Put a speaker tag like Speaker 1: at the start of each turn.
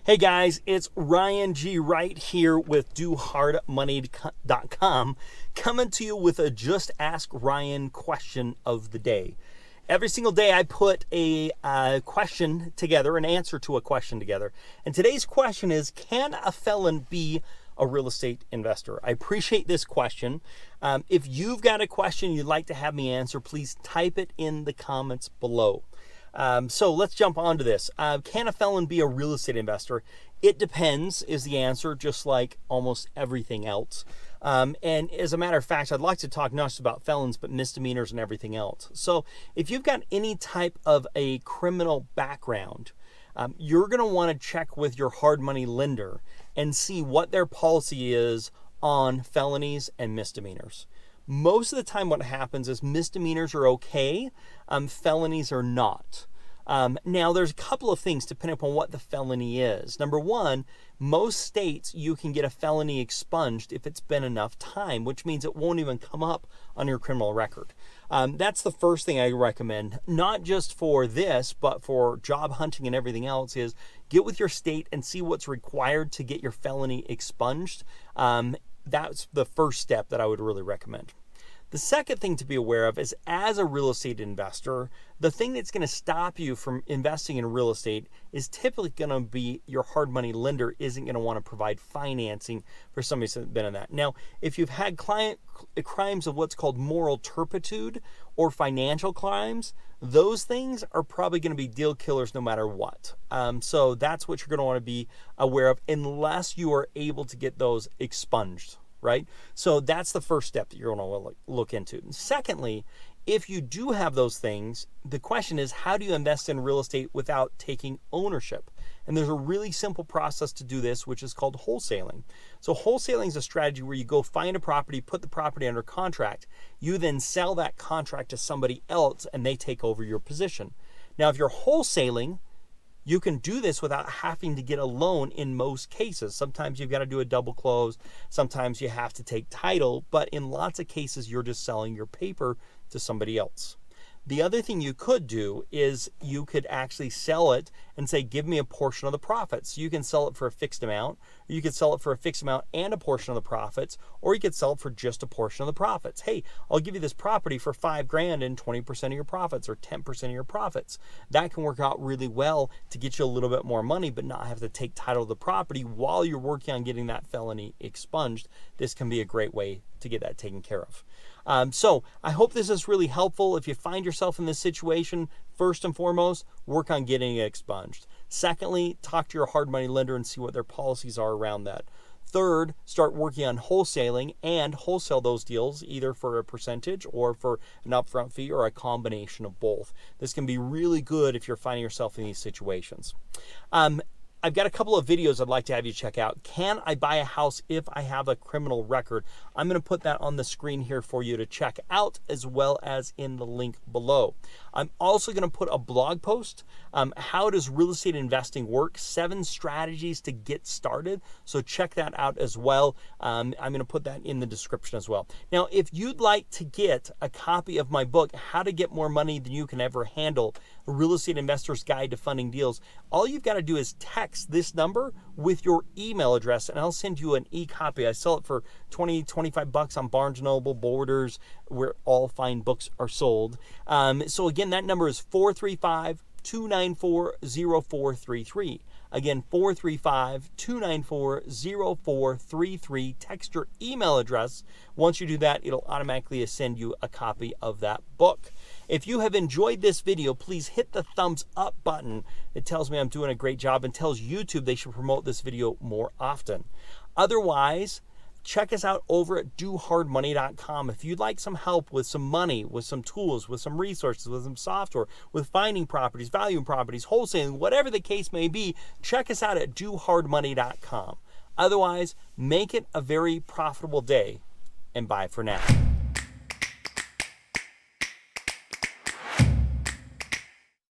Speaker 1: Hey guys, it's Ryan G. right here with DoHardMoney.com coming to you with a Just Ask Ryan question of the day. Every single day I put a question together, an answer to a question together. And today's question is, can a felon be a real estate investor? I appreciate this question. If you've got a question you'd like to have me answer, please type it in the comments below. So let's jump onto this. Can a felon be a real estate investor? It depends is the answer, just like almost everything else. And as a matter of fact, I'd like to talk not just about felons, but misdemeanors and everything else. So if you've got any type of a criminal background, you're going to want to check with your hard money lender and see what their policy is on felonies and misdemeanors. Most of the time what happens is misdemeanors are okay, felonies are not. Now there's a couple of things depending upon what the felony is. Number one, most states you can get a felony expunged if it's been enough time, which means it won't even come up on your criminal record. That's the first thing I recommend, not just for this, but for job hunting and everything else, is get with your state and see what's required to get your felony expunged. That's the first step that I would really recommend. The second thing to be aware of is, as a real estate investor, the thing that's going to stop you from investing in real estate is typically going to be your hard money lender isn't going to want to provide financing for somebody that's been in that. Now, if you've had crimes of what's called moral turpitude or financial crimes, those things are probably going to be deal killers no matter what. So that's what you're going to want to be aware of unless you are able to get those expunged. Right? So that's the first step that you're going to look into. And secondly, if you do have those things, the question is, how do you invest in real estate without taking ownership? And there's a really simple process to do this, which is called wholesaling. So wholesaling is a strategy where you go find a property, put the property under contract. You then sell that contract to somebody else and they take over your position. Now, if you're wholesaling, you can do this without having to get a loan in most cases. Sometimes you've got to do a double close. Sometimes you have to take title, but in lots of cases, you're just selling your paper to somebody else. The other thing you could do is you could actually sell it and say, give me a portion of the profits. You can sell it for a fixed amount, or you could sell it for a fixed amount and a portion of the profits, or you could sell it for just a portion of the profits. Hey, I'll give you this property for $5,000 and 20% of your profits or 10% of your profits. That can work out really well to get you a little bit more money, but not have to take title of the property while you're working on getting that felony expunged. This can be a great way to get that taken care of. So I hope this is really helpful. If you find yourself in this situation, first and foremost, work on getting it expunged. Secondly, talk to your hard money lender and see what their policies are around that. Third, start working on wholesaling and wholesale those deals either for a percentage or for an upfront fee or a combination of both. This can be really good if you're finding yourself in these situations. I've got a couple of videos I'd like to have you check out. Can I buy a house if I have a criminal record? I'm going to put that on the screen here for you to check out, as well as in the link below. I'm also going to put a blog post. How does real estate investing work? 7 strategies to get started. So check that out as well. I'm going to put that in the description as well. Now, if you'd like to get a copy of my book, How to Get More Money Than You Can Ever Handle, A Real Estate Investor's Guide to Funding Deals, all you've got to do is text this number with your email address and I'll send you an e-copy. I sell it for $20-25 on Barnes & Noble, Borders, where all fine books are sold. So again, that number is 435-294-0433. Again, 435-294-0433. Text your email address. Once you do that, it'll automatically send you a copy of that book. If you have enjoyed this video, please hit the thumbs up button. It tells me I'm doing a great job and tells YouTube they should promote this video more often. Otherwise, check us out over at DoHardMoney.com. If you'd like some help with some money, with some tools, with some resources, with some software, with finding properties, valuing properties, wholesaling, whatever the case may be, check us out at DoHardMoney.com. Otherwise, make it a very profitable day, and bye for now.